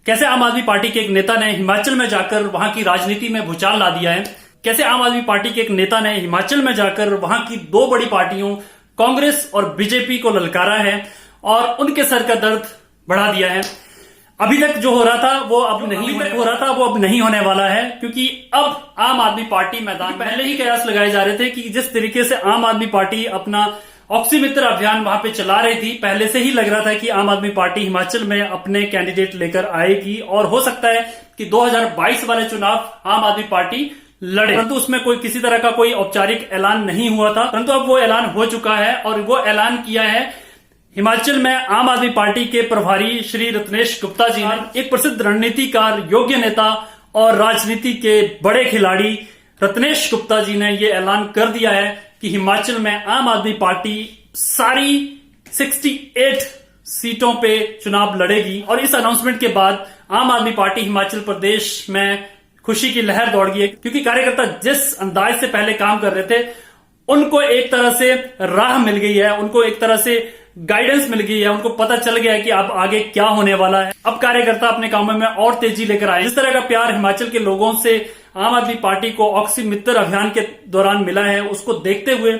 कैसे आम आदमी पार्टी के एक नेता ने हिमाचल में जाकर वहां की राजनीति में भूचाल ला दिया है। कैसे आम आदमी पार्टी के एक नेता ने हिमाचल में जाकर वहां की दो बड़ी पार्टियों कांग्रेस और बीजेपी को ललकारा है और उनके सर का दर्द बढ़ा दिया है। अभी तक जो हो रहा था वो अब नहीं होने वाला है, क्योंकि अब आम आदमी पार्टी मैदान में पहले ही कयास लगाए जा रहे थे कि जिस तरीके से आम आदमी पार्टी अपना ऑक्सीमित्र अभियान वहां पे चला रही थी, पहले से ही लग रहा था कि आम आदमी पार्टी हिमाचल में अपने कैंडिडेट लेकर आएगी और हो सकता है कि 2022 वाले चुनाव आम आदमी पार्टी लड़े। परंतु उसमें कोई किसी तरह का कोई औपचारिक ऐलान नहीं हुआ था, परंतु अब वो ऐलान हो चुका है और वो ऐलान किया है हिमाचल में आम आदमी पार्टी के प्रभारी श्री रत्नेश गुप्ता जी ने। एक प्रसिद्ध रणनीतिकार, योग्य नेता और राजनीति के बड़े खिलाड़ी रत्नेश गुप्ता जी ने ये ऐलान कर दिया है कि हिमाचल में आम आदमी पार्टी सारी 68 सीटों पे चुनाव लड़ेगी। और इस अनाउंसमेंट के बाद आम आदमी पार्टी हिमाचल प्रदेश में खुशी की लहर दौड़ गई है, क्योंकि कार्यकर्ता जिस अंदाज से पहले काम कर रहे थे उनको एक तरह से राह मिल गई है, उनको एक तरह से गाइडेंस मिल गई है, उनको पता चल गया है कि अब आगे क्या होने वाला है। अब कार्यकर्ता अपने कामों में और तेजी लेकर आए। जिस तरह का प्यार हिमाचल के लोगों से आम आदमी पार्टी को ऑक्सीमित्र अभियान के दौरान मिला है, उसको देखते हुए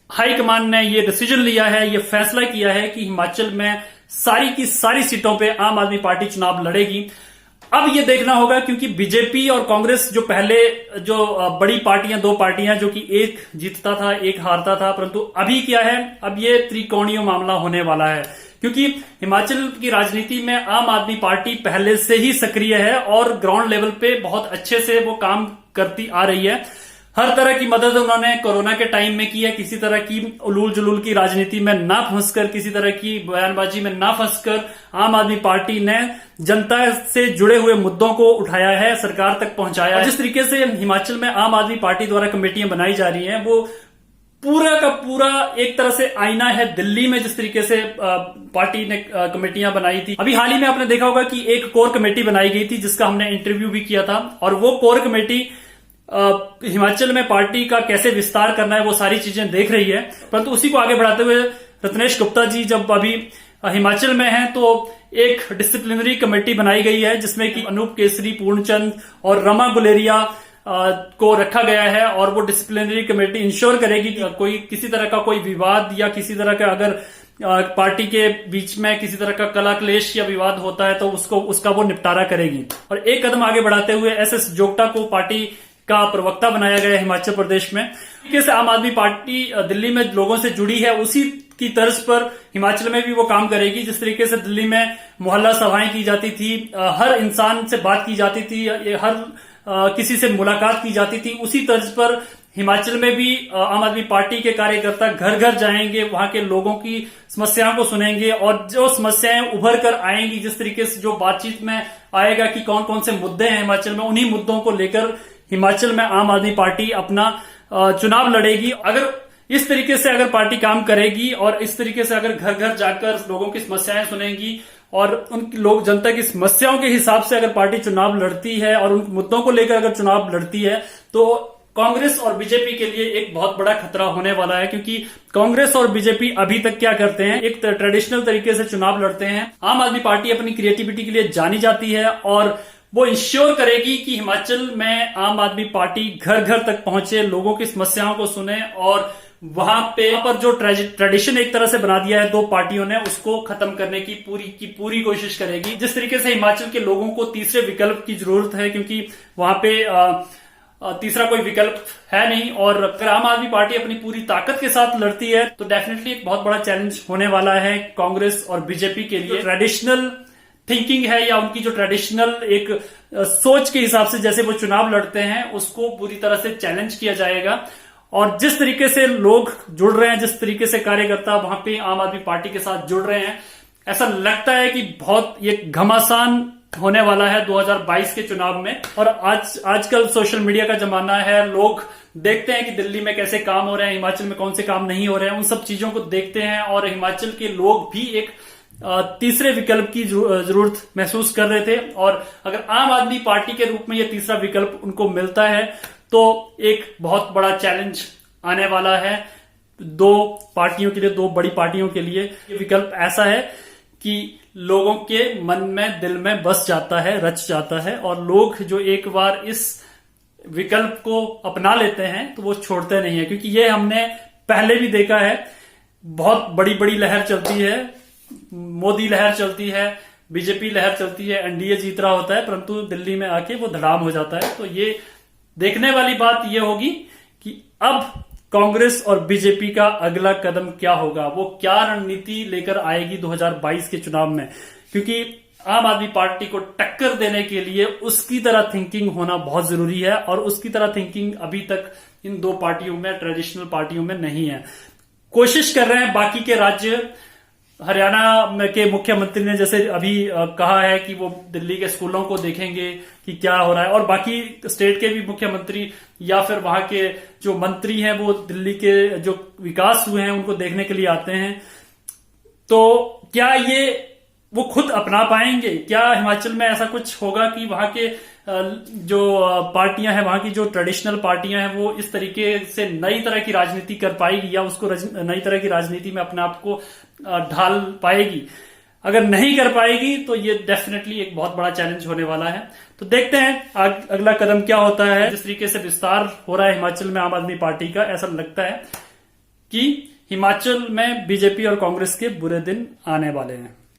हाईकमान ने ये डिसीजन लिया है, ये फैसला किया है कि हिमाचल में सारी की सारी सीटों पे आम आदमी पार्टी चुनाव लड़ेगी। अब ये देखना होगा, क्योंकि बीजेपी और कांग्रेस जो पहले जो बड़ी पार्टियां, दो पार्टियां जो कि एक जीतता था एक हारता था, परंतु अभी क्या है, अब ये त्रिकोणीय मामला होने वाला है, क्योंकि हिमाचल की राजनीति में आम आदमी पार्टी पहले से ही सक्रिय है और ग्राउंड लेवल पे बहुत अच्छे से वो काम करती आ रही है। हर तरह की मदद उन्होंने कोरोना के टाइम में की है, किसी तरह की उलूल जुलूल की राजनीति में ना फंसकर, किसी तरह की बयानबाजी में ना फंसकर आम आदमी पार्टी ने जनता से जुड़े हुए मुद्दों को उठाया है, सरकार तक पहुंचाया है। जिस तरीके से हिमाचल में आम आदमी पार्टी द्वारा कमेटियां बनाई जा रही हैं, वो पूरा का पूरा एक तरह से आईना है दिल्ली में जिस तरीके से पार्टी ने कमेटियां बनाई थी। अभी हाल ही में आपने देखा होगा कि एक कोर कमेटी बनाई गई थी जिसका हमने इंटरव्यू भी किया था, और वो कोर कमेटी हिमाचल में पार्टी का कैसे विस्तार करना है वो सारी चीजें देख रही है। परंतु उसी को आगे बढ़ाते हुए रत्नेश गुप्ता जी जब अभी हिमाचल में हैं तो एक डिसिप्लिनरी कमेटी बनाई गई है जिसमें कि अनूप केसरी, पूर्णचंद और रमा गुलेरिया को रखा गया है, और वो डिसिप्लिनरी कमेटी इंश्योर करेगी कि कोई किसी तरह का कोई विवाद या किसी तरह का अगर पार्टी के बीच में किसी तरह का कला क्लेश या विवाद होता है तो उसका वो निपटारा करेगी। और एक कदम आगे बढ़ाते हुए एसएस जोगटा को पार्टी का प्रवक्ता बनाया गया है हिमाचल प्रदेश में। कैसे आम आदमी पार्टी दिल्ली में लोगों से जुड़ी है, उसी की तर्ज पर हिमाचल में भी वो काम करेगी। जिस तरीके से दिल्ली में मोहल्ला सभाएं की जाती थी, हर इंसान से बात की जाती थी, हर किसी से मुलाकात की जाती थी, उसी तर्ज पर हिमाचल में भी आम आदमी पार्टी के कार्यकर्ता घर घर जाएंगे, वहां के लोगों की समस्याओं को सुनेंगे, और जो समस्याएं उभर कर आएंगी, जिस तरीके से जो बातचीत में आएगा कि कौन कौन से मुद्दे हैं हिमाचल में, उन्हीं मुद्दों को लेकर हिमाचल में आम आदमी पार्टी अपना चुनाव लड़ेगी। अगर इस तरीके से अगर पार्टी काम करेगी और इस तरीके से अगर घर घर जाकर लोगों की समस्याएं सुनेगी और उन लोग जनता की समस्याओं के हिसाब से अगर पार्टी चुनाव लड़ती है और उन मुद्दों को लेकर अगर चुनाव लड़ती है, तो कांग्रेस और बीजेपी के लिए एक बहुत बड़ा खतरा होने वाला है। क्योंकि कांग्रेस और बीजेपी अभी तक क्या करते हैं, एक ट्रेडिशनल तरीके से चुनाव लड़ते हैं। आम आदमी पार्टी अपनी क्रिएटिविटी के लिए जानी जाती है और वो इंश्योर करेगी कि हिमाचल में आम आदमी पार्टी घर घर तक पहुंचे, लोगों की समस्याओं को सुने, और वहां पर जो ट्रेडिशन एक तरह से बना दिया है दो पार्टियों ने, उसको खत्म करने की पूरी कोशिश करेगी। जिस तरीके से हिमाचल के लोगों को तीसरे विकल्प की जरूरत है, क्योंकि वहां पे तीसरा कोई विकल्प है नहीं, और अगर आम आदमी पार्टी अपनी पूरी ताकत के साथ लड़ती है तो डेफिनेटली एक बहुत बड़ा चैलेंज होने वाला है कांग्रेस और बीजेपी के लिए। ट्रेडिशनल थिंकिंग है या उनकी जो ट्रेडिशनल एक सोच के हिसाब से जैसे वो चुनाव लड़ते हैं, उसको पूरी तरह से चैलेंज किया जाएगा। और जिस तरीके से लोग जुड़ रहे हैं, जिस तरीके से कार्यकर्ता वहां पे आम आदमी पार्टी के साथ जुड़ रहे हैं, ऐसा लगता है कि बहुत ये घमासान होने वाला है 2022 के चुनाव में। और आजकल सोशल मीडिया का जमाना है, लोग देखते हैं कि दिल्ली में कैसे काम हो रहे हैं, हिमाचल में कौन से काम नहीं हो रहे हैं, उन सब चीजों को देखते हैं, और हिमाचल के लोग भी एक तीसरे विकल्प की जरूरत महसूस कर रहे थे। और अगर आम आदमी पार्टी के रूप में यह तीसरा विकल्प उनको मिलता है तो एक बहुत बड़ा चैलेंज आने वाला है दो पार्टियों के लिए, दो बड़ी पार्टियों के लिए। ये विकल्प ऐसा है कि लोगों के मन में, दिल में बस जाता है, रच जाता है, और लोग जो एक बार इस विकल्प को अपना लेते हैं तो वो छोड़ते नहीं है। क्योंकि ये हमने पहले भी देखा है, बहुत बड़ी बड़ी लहर चलती है, मोदी लहर चलती है, बीजेपी लहर चलती है, एनडीए जीत रहा होता है, परंतु दिल्ली में आके वो धड़ाम हो जाता है। तो ये देखने वाली बात ये होगी कि अब कांग्रेस और बीजेपी का अगला कदम क्या होगा, वो क्या रणनीति लेकर आएगी 2022 के चुनाव में। क्योंकि आम आदमी पार्टी को टक्कर देने के लिए उसकी तरह थिंकिंग होना बहुत जरूरी है, और उसकी तरह थिंकिंग अभी तक इन दो पार्टियों में, ट्रेडिशनल पार्टियों में नहीं है। कोशिश कर रहे हैं बाकी के राज्य। हरियाणा के मुख्यमंत्री ने जैसे अभी कहा है कि वो दिल्ली के स्कूलों को देखेंगे कि क्या हो रहा है, और बाकी स्टेट के भी मुख्यमंत्री या फिर वहां के जो मंत्री हैं वो दिल्ली के जो विकास हुए हैं उनको देखने के लिए आते हैं। तो क्या ये वो खुद अपना पाएंगे? क्या हिमाचल में ऐसा कुछ होगा कि वहां के जो पार्टियां हैं, वहां की जो ट्रेडिशनल पार्टियां हैं, वो इस तरीके से नई तरह की राजनीति कर पाएगी, या उसको नई तरह की राजनीति में अपने आप को ढाल पाएगी? अगर नहीं कर पाएगी तो ये डेफिनेटली एक बहुत बड़ा चैलेंज होने वाला है। तो देखते हैं अगला कदम क्या होता है। जिस तरीके से विस्तार हो रहा है हिमाचल में आम आदमी पार्टी का, ऐसा लगता है कि हिमाचल में बीजेपी और कांग्रेस के बुरे दिन आने वाले हैं।